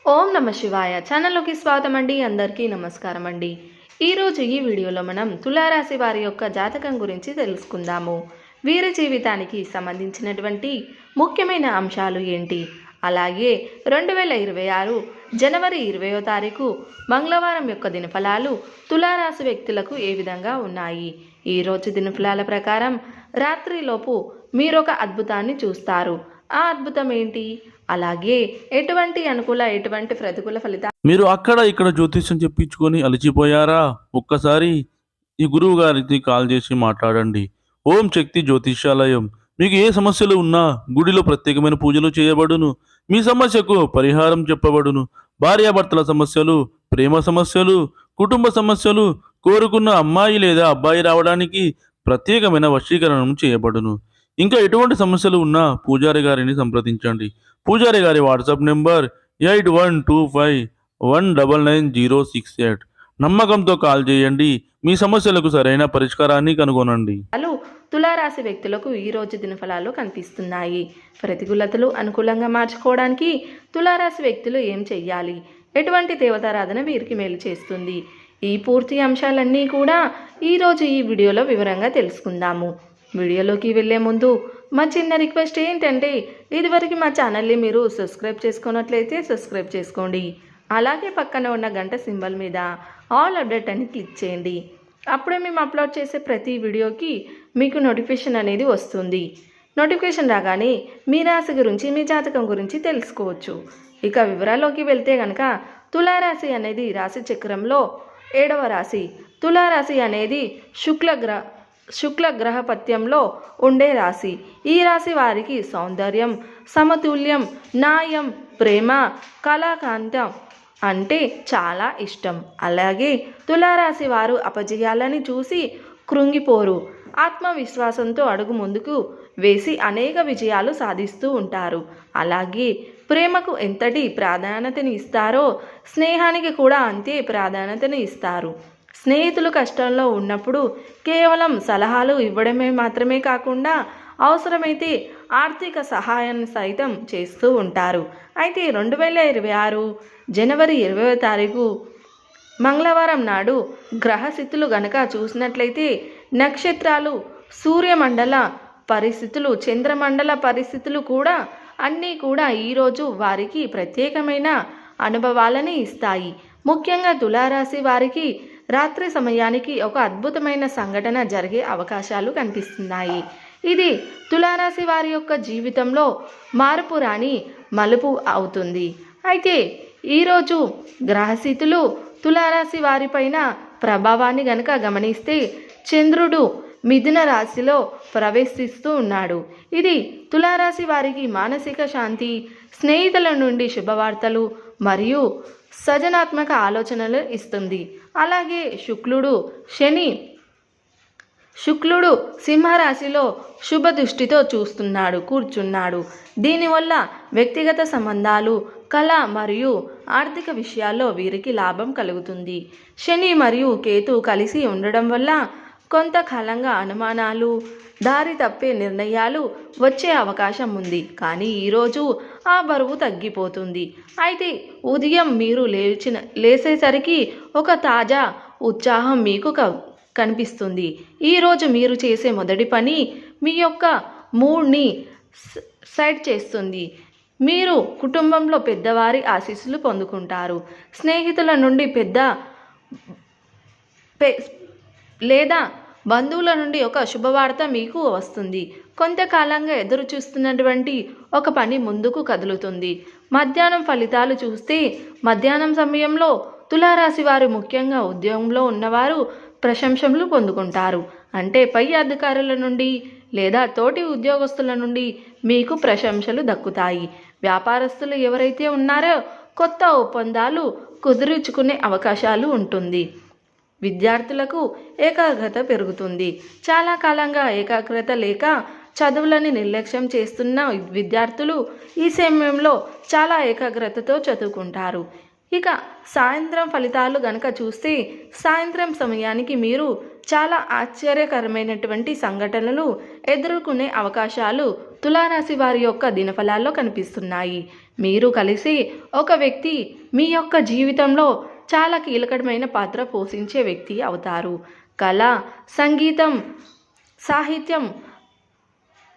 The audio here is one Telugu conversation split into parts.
ఓం నమ శివాయ ఛానల్లోకి స్వాగతం అండి. అందరికీ నమస్కారం అండి. ఈరోజు ఈ వీడియోలో మనం తులారాశి వారి యొక్క జాతకం గురించి తెలుసుకుందాము. వీరి జీవితానికి సంబంధించినటువంటి ముఖ్యమైన అంశాలు ఏంటి, అలాగే 2026 జనవరి 20వ తారీఖు మంగళవారం యొక్క దినఫలాలు తులారాశి వ్యక్తులకు ఏ విధంగా ఉన్నాయి. ఈరోజు దినఫలాల ప్రకారం రాత్రిలోపు మీరొక అద్భుతాన్ని చూస్తారు. ఆ అద్భుతం ఏంటి, అలాగే ఎటువంటి అనుకూల ఎటువంటి ప్రతికూల ఫలితాలు. మీరు అక్కడ ఇక్కడ జ్యోతిష్యం చెప్పించుకొని అలసిపోయారా? ఒక్కసారి ఈ గురువు గారికి కాల్ చేసి మాట్లాడండి. ఓం శక్తి జ్యోతిష్యాలయం. మీకు ఏ సమస్యలు ఉన్నా గుడిలో ప్రత్యేకమైన పూజలు చేయబడును. మీ సమస్యకు పరిహారం చెప్పబడును. భార్యాభర్తల సమస్యలు, ప్రేమ సమస్యలు, కుటుంబ సమస్యలు, కోరుకున్న అమ్మాయి లేదా అబ్బాయి రావడానికి ప్రత్యేకమైన వశీకరణం చేయబడును. ఇంకా ఎటువంటి సమస్యలు ఉన్నా పూజారి గారిని సంప్రదించండి. పూజారి గారి వాట్సాప్ నెంబర్ 8125199068. నమ్మకంతో కాల్ చేయండి. మీ సమస్యలకు సరైన పరిష్కారాన్ని కనుగొనండి. తులారాశి వ్యక్తులకు ఈ రోజు దినఫలాలు కనిపిస్తున్నాయి. ప్రతికూలతలు అనుకూలంగా మార్చుకోవడానికి తులారాశి వ్యక్తులు ఏం చెయ్యాలి, ఎటువంటి దేవతారాధన వీరికి మేలు చేస్తుంది, ఈ పూర్తి అంశాలన్నీ కూడా ఈరోజు ఈ వీడియోలో వివరంగా తెలుసుకుందాము. వీడియోలోకి వెళ్ళే ముందు మా చిన్న రిక్వెస్ట్ ఏంటంటే, ఇదివరకు మా ఛానల్ని మీరు సబ్స్క్రైబ్ చేసుకున్నట్లయితే సబ్స్క్రైబ్ చేసుకోండి. అలాగే పక్కన ఉన్న గంట సింబల్ మీద ఆల్ అప్డేట్ అని క్లిక్ చేయండి. అప్పుడే మేము అప్లోడ్ చేసే ప్రతి వీడియోకి మీకు నోటిఫికేషన్ అనేది వస్తుంది. నోటిఫికేషన్ రాగానే మీ రాశి గురించి, మీ జాతకం గురించి తెలుసుకోవచ్చు. ఇక వివరాల్లోకి వెళ్తే కనుక, తులారాశి అనేది రాశి చక్రంలో 7వ రాశి. తులారాశి అనేది శుక్ల గ్రహపత్యంలో ఉండే రాశి. ఈ రాశి వారికి సౌందర్యం, సమతుల్యం, న్యాయం, ప్రేమ, కళాకాంతం అంటే చాలా ఇష్టం. అలాగే తులారాశి వారు అపజయాలని చూసి కృంగిపోరు. ఆత్మవిశ్వాసంతో అడుగు ముందుకు వేసి అనేక విజయాలు సాధిస్తూ ఉంటారు. అలాగే ప్రేమకు ఎంతటి ప్రాధాన్యతని ఇస్తారో స్నేహానికి కూడా అంతే ప్రాధాన్యతని ఇస్తారు. స్నేహితులు కష్టంలో ఉన్నప్పుడు కేవలం సలహాలు ఇవ్వడమే మాత్రమే కాకుండా అవసరమైతే ఆర్థిక సహాయాన్ని సైతం చేస్తూ ఉంటారు. అయితే 2026 జనవరి 20వ తారీఖు మంగళవారం నాడు గ్రహస్థితులు గనక చూసినట్లయితే, నక్షత్రాలు, సూర్యమండల పరిస్థితులు, చంద్రమండల పరిస్థితులు కూడా అన్నీ కూడా ఈరోజు వారికి ప్రత్యేకమైన అనుభవాలని ఇస్తాయి. ముఖ్యంగా తులారాశి వారికి రాత్రి సమయానికి ఒక అద్భుతమైన సంఘటన జరిగే అవకాశాలు కనిపిస్తున్నాయి. ఇది తులారాశి వారి యొక్క జీవితంలో మార్పు రాని మలుపు అవుతుంది. అయితే ఈరోజు గ్రహస్థితులు తులారాశి వారిపైన ప్రభావాన్ని గనక గమనిస్తే, చంద్రుడు మిథున రాశిలో ప్రవేశిస్తూ ఉన్నాడు. ఇది తులారాశి వారికి మానసిక శాంతి, స్నేహితుల నుండి శుభవార్తలు మరియు సృజనాత్మక ఆలోచనలు ఇస్తుంది. అలాగే శుక్రుడు సింహరాశిలో శుభ దృష్టితో కూర్చున్నాడు. దీనివల్ల వ్యక్తిగత సంబంధాలు, కళ మరియు ఆర్థిక విషయాల్లో వీరికి లాభం కలుగుతుంది. శని మరియు కేతు కలిసి ఉండడం వల్ల కొంతకాలంగా అనుమానాలు, దారి తప్పే నిర్ణయాలు వచ్చే అవకాశం ఉంది. కానీ ఈరోజు ఆ బరువు తగ్గిపోతుంది. అయితే ఉదయం మీరు లేచేసరికి ఒక తాజా ఉత్సాహం మీకు కనిపిస్తుంది. ఈరోజు మీరు చేసే మొదటి పని మీ యొక్క మూడ్ని సెట్ చేస్తుంది. మీరు కుటుంబంలో పెద్దవారి ఆశీస్సులు పొందుకుంటారు. స్నేహితుల నుండి లేదా బంధువుల నుండి ఒక శుభవార్త మీకు వస్తుంది. కొంతకాలంగా ఎదురు చూస్తున్నటువంటి ఒక పని ముందుకు కదులుతుంది. మధ్యాహ్నం ఫలితాలు చూస్తే, మధ్యాహ్నం సమయంలో తులారాశి వారు, ముఖ్యంగా ఉద్యోగంలో ఉన్నవారు ప్రశంసలు పొందుకుంటారు. అంటే పై అధికారుల నుండి లేదా తోటి ఉద్యోగస్తుల నుండి మీకు ప్రశంసలు దక్కుతాయి. వ్యాపారస్తులు ఎవరైతే ఉన్నారో కొత్త ఒప్పందాలు కుదుర్చుకునే అవకాశాలు ఉంటుంది. విద్యార్థులకు ఏకాగ్రత పెరుగుతుంది. చాలా కాలంగా ఏకాగ్రత లేక చదువులని నిర్లక్ష్యం చేస్తున్న విద్యార్థులు ఈ సమయంలో చాలా ఏకాగ్రతతో చదువుకుంటారు. ఇక సాయంత్రం ఫలితాలు గనక చూస్తే, సాయంత్రం సమయానికి మీరు చాలా ఆశ్చర్యకరమైనటువంటి సంఘటనలు ఎదుర్కొనే అవకాశాలు తులారాశి వారి యొక్క దినఫలాల్లో కనిపిస్తున్నాయి. మీరు కలిసి ఒక వ్యక్తి మీ యొక్క జీవితంలో చాలా కీలకమైన పాత్ర పోషించే వ్యక్తి అవుతారు. కళ, సంగీతం, సాహిత్యం,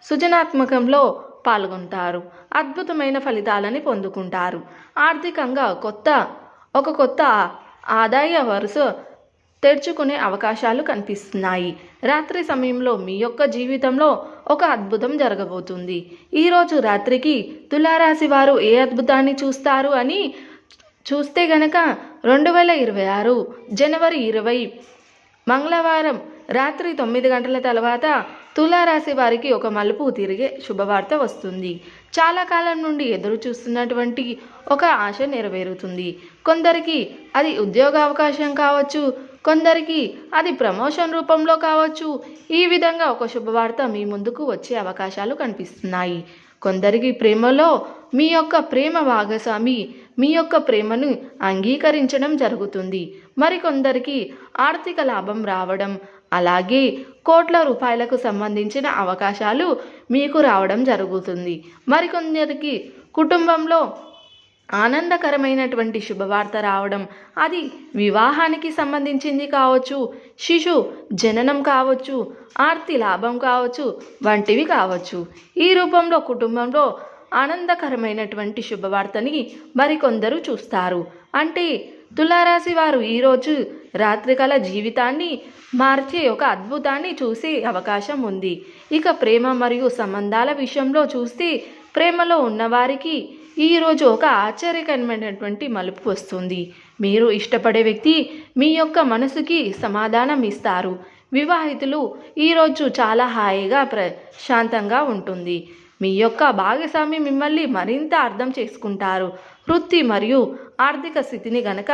సృజనాత్మకంలో పాల్గొంటారు. అద్భుతమైన ఫలితాలని పొందుకుంటారు. ఆర్థికంగా కొత్త ఆదాయ వరుస తెరుచుకునే అవకాశాలు కనిపిస్తున్నాయి. రాత్రి సమయంలో మీ యొక్క జీవితంలో ఒక అద్భుతం జరగబోతుంది. ఈరోజు రాత్రికి తులారాశి వారు ఏ అద్భుతాన్ని చూస్తారు అని చూస్తే గనక 2026 జనవరి 20 మంగళవారం రాత్రి 9 గంటల తర్వాత తులారాశి వారికి ఒక మలుపు తిరిగే శుభవార్త వస్తుంది. చాలా కాలం నుండి ఎదురు చూస్తున్నటువంటి ఒక ఆశ నెరవేరుతుంది. కొందరికి అది ఉద్యోగ అవకాశం కావచ్చు, కొందరికి అది ప్రమోషన్ రూపంలో కావచ్చు. ఈ విధంగా ఒక శుభవార్త మీ ముందుకు వచ్చే అవకాశాలు కనిపిస్తున్నాయి. కొందరికి ప్రేమలో మీ యొక్క ప్రేమ భాగస్వామి మీ యొక్క ప్రేమను అంగీకరించడం జరుగుతుంది. మరికొందరికి ఆర్థిక లాభం రావడం, అలాగే కోట్ల రూపాయలకు సంబంధించిన అవకాశాలు మీకు రావడం జరుగుతుంది. మరికొందరికి కుటుంబంలో ఆనందకరమైనటువంటి శుభవార్త రావడం, అది వివాహానికి సంబంధించింది కావచ్చు, శిశు జననం కావచ్చు, ఆర్థిక లాభం కావచ్చు, వంటివి కావచ్చు. ఈ రూపంలో కుటుంబంలో ఆనందకరమైనటువంటి శుభవార్తని మరికొందరు చూస్తారు. అంటే తులారాశి వారు ఈరోజు రాత్రికల జీవితాన్ని మార్చే ఒక అద్భుతాన్ని చూసే అవకాశం ఉంది. ఇక ప్రేమ మరియు సంబంధాల విషయంలో చూస్తే ప్రేమలో ఉన్నవారికి ఈరోజు ఒక ఆశ్చర్యకరమైనటువంటి మలుపు వస్తుంది. మీరు ఇష్టపడే వ్యక్తి మీ యొక్క మనసుకి సమాధానం ఇస్తారు. వివాహితులు ఈరోజు చాలా హాయిగా ప్రశాంతంగా ఉంటుంది. మీ యొక్క భాగస్వామి మిమ్మల్ని మరింత అర్థం చేసుకుంటారు. వృత్తి మరియు ఆర్థిక స్థితిని గనక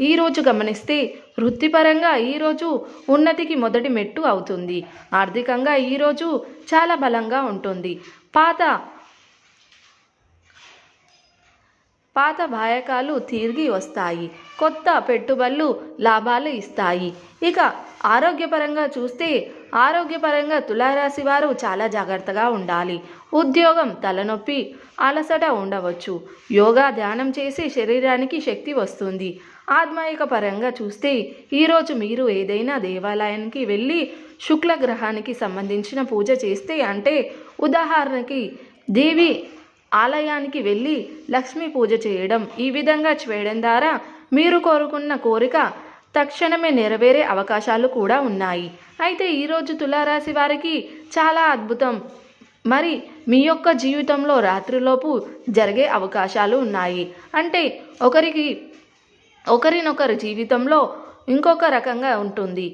ఈరోజు గమనిస్తే వృత్తిపరంగా ఈరోజు ఉన్నతికి మొదటి మెట్టు అవుతుంది. ఆర్థికంగా ఈరోజు చాలా బలంగా ఉంటుంది. పాత బాయకాలు తిరిగి వస్తాయి. కొత్త పెట్టుబడులు లాభాలు ఇస్తాయి. ఇక ఆరోగ్యపరంగా చూస్తే ఆరోగ్యపరంగా తులారాశి వారు చాలా జాగ్రత్తగా ఉండాలి. ఉద్యోగం, తలనొప్పి, అలసట ఉండవచ్చు. యోగా, ధ్యానం చేసి శరీరానికి శక్తి వస్తుంది. ఆత్మీయ పరంగా చూస్తే ఈరోజు మీరు ఏదైనా దేవాలయానికి వెళ్ళి శుక్ల గ్రహానికి సంబంధించిన పూజ చేస్తే, అంటే ఉదాహరణకి దేవి ఆలయానికి వెళ్ళి లక్ష్మీ పూజ చేయడం, ఈ విధంగా చేయడం ద్వారా మీరు కోరుకున్న కోరిక తక్షణమే నెరవేరే అవకాశాలు కూడా ఉన్నాయి. అయితే ఈరోజు తులారాశి వారికి చాలా అద్భుతం. మరి మీ యొక్క జీవితంలో రాత్రిలోపు జరిగే అవకాశాలు ఉన్నాయి. అంటే ఒకరినొకరి జీవితంలో ఇంకొక రకంగా ఉంటుంది.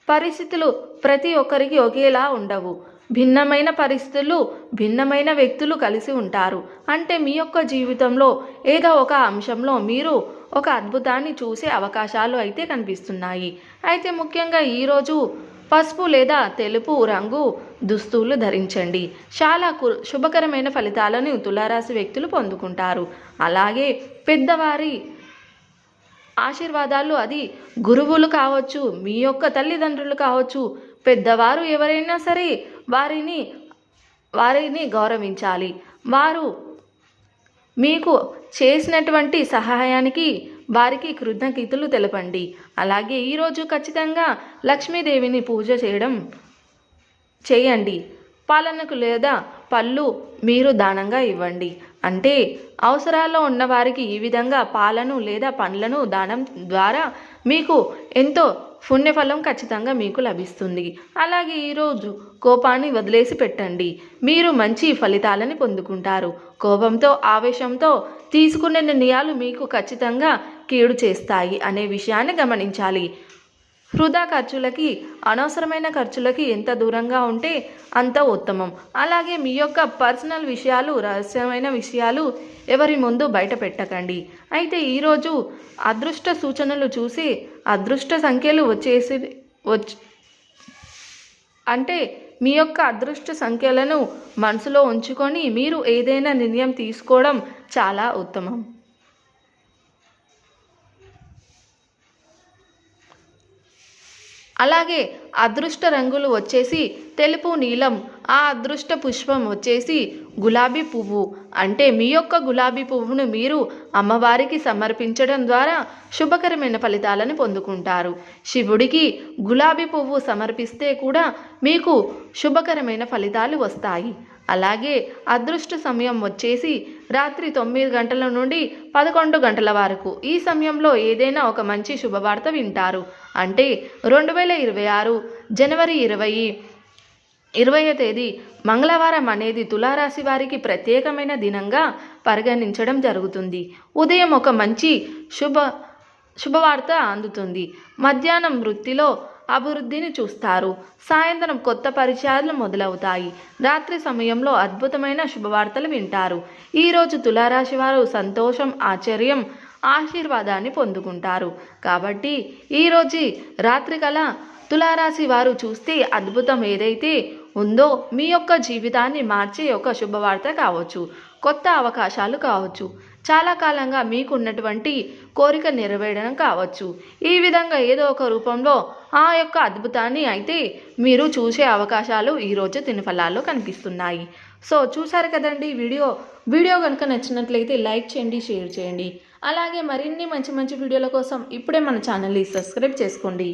పరిస్థితులు ప్రతి ఒక్కరికి ఒకేలా ఉండవు. భిన్నమైన పరిస్థితులు, భిన్నమైన వ్యక్తులు కలిసి ఉంటారు. అంటే మీ యొక్క జీవితంలో ఏదో ఒక అంశంలో మీరు ఒక అద్భుతాన్ని చూసే అవకాశాలు అయితే కనిపిస్తున్నాయి. అయితే ముఖ్యంగా ఈరోజు పసుపు లేదా తెలుపు రంగు దుస్తులు ధరించండి. చాలా శుభకరమైన ఫలితాలను తులారాశి వ్యక్తులు పొందుకుంటారు. అలాగే పెద్దవారి ఆశీర్వాదాలు, అది గురువులు కావచ్చు, మీ యొక్క తల్లిదండ్రులు కావచ్చు, పెద్దవారు ఎవరైనా సరే వారిని గౌరవించాలి. వారు మీకు చేసినటువంటి సహాయానికి వారికి కృతజ్ఞతలు తెలపండి. అలాగే ఈరోజు ఖచ్చితంగా లక్ష్మీదేవిని పూజ చేయండి. పాలనకు లేదా పళ్ళు మీరు దానంగా ఇవ్వండి. అంటే అవసరాల్లో ఉన్నవారికి ఈ విధంగా పాలను లేదా పండ్లను దానం ద్వారా మీకు ఎంతో పుణ్యఫలం ఖచ్చితంగా మీకు లభిస్తుంది. అలాగే ఈరోజు కోపాన్ని వదిలేసి పెట్టండి. మీరు మంచి ఫలితాలను పొందుకుంటారు. కోపంతో, ఆవేశంతో తీసుకునే నిర్ణయాలు మీకు ఖచ్చితంగా కీడు చేస్తాయి అనే విషయాన్ని గమనించాలి. వృధా ఖర్చులకి, అనవసరమైన ఖర్చులకి ఎంత దూరంగా ఉంటే అంత ఉత్తమం. అలాగే మీ యొక్క పర్సనల్ విషయాలు, రహస్యమైన విషయాలు ఎవరి ముందు బయట పెట్టకండి. అయితే ఈరోజు అదృష్ట సూచనలు చూసి అదృష్ట సంఖ్యలు అంటే మీ యొక్క అదృష్ట సంఖ్యలను మనసులో ఉంచుకొని మీరు ఏదైనా నిర్ణయం తీసుకోవడం చాలా ఉత్తమం. అలాగే అదృష్ట రంగులు వచ్చేసి తెలుపు, నీలం. ఆ అదృష్ట పుష్పం వచ్చేసి గులాబీ పువ్వు. అంటే మీ యొక్క గులాబీ పువ్వును మీరు అమ్మవారికి సమర్పించడం ద్వారా శుభకరమైన ఫలితాలను పొందుకుంటారు. శివుడికి గులాబీ పువ్వు సమర్పిస్తే కూడా మీకు శుభకరమైన ఫలితాలు వస్తాయి. అలాగే అదృష్ట సమయం వచ్చేసి రాత్రి 9 గంటల నుండి 11 గంటల వరకు. ఈ సమయంలో ఏదైనా ఒక మంచి శుభవార్త వింటారు. అంటే 2026 జనవరి 20వ తేదీ మంగళవారం అనేది తులారాశి వారికి ప్రత్యేకమైన దినంగా పరిగణించడం జరుగుతుంది. ఉదయం ఒక మంచి శుభవార్త అందుతుంది. మధ్యాహ్నం వృత్తిలో అభివృద్ధిని చూస్తారు. సాయంత్రం కొత్త పరిచయాలు మొదలవుతాయి. రాత్రి సమయంలో అద్భుతమైన శుభవార్తలు వింటారు. ఈరోజు తులారాశి వారు సంతోషం, ఆశ్చర్యం, ఆశీర్వాదాన్ని పొందుకుంటారు. కాబట్టి ఈరోజు రాత్రి కల తులారాశి వారు చూస్తే అద్భుతం ఏదైతే ఉందో మీ యొక్క జీవితాన్ని మార్చే ఒక శుభవార్త కావచ్చు, కొత్త అవకాశాలు కావచ్చు, చాలా కాలంగా మీకున్నటువంటి కోరిక నెరవేరడం కావచ్చు. ఈ విధంగా ఏదో ఒక రూపంలో ఆ యొక్క అద్భుతాన్ని అయితే మీరు చూసే అవకాశాలు ఈరోజు దినఫలాల్లో కనిపిస్తున్నాయి. సో చూసారు కదండి వీడియో కనుక నచ్చినట్లయితే లైక్ చేయండి, షేర్ చేయండి. అలాగే మరిన్ని మంచి మంచి వీడియోల కోసం ఇప్పుడే మన ఛానల్ని సబ్స్క్రైబ్ చేసుకోండి.